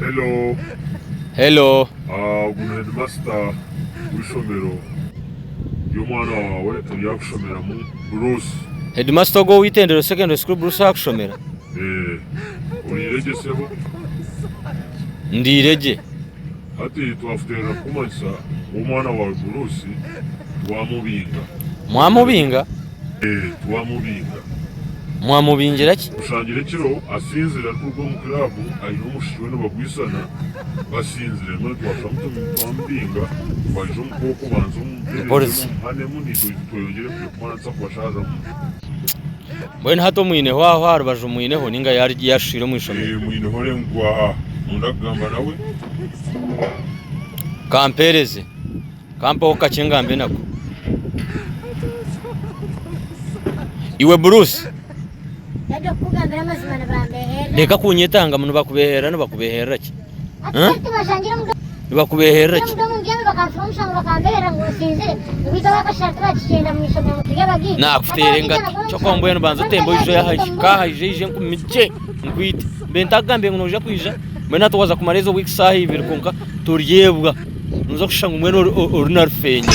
Hello. Hello. Uno headmaster w'ishomero y'umwana wawe yakushomera mu Bruce. Headmaster go witendero secondary school Bruce yakushomera. Urireje sebo? Ndireje. Ati twafutera kumanisa umwana wawe Bruce wamubinga. Mwamubinga? Twamubinga. Mwamubingira ki? Ushangire kiro asinzira kuko mu club ayino mushiwe no bagwisana basinzire no twashamuto twambinga baje mu kubanza Polisi. Hane muni tuyongere kumanza kwashaza. Bwene hato mwine hwaho harubaje umwineho ninga yari yashira mu ishomero. Mwine hore ngwa ndagamba nawe. Kampereze. Kampo kacengambe nako. Iwe Bruce. Reka kunyetanga muntu bakubehera no bakubehera ki? Bakubehera ki? Nakutere ngati cyo kwambuye nbanza tembo ijo yahije nkumice nkwite bentagambe ngonoja kwija mwena twaza kumarezo week sahi birkonka turyebwa nuza kushanga umwe original fenye.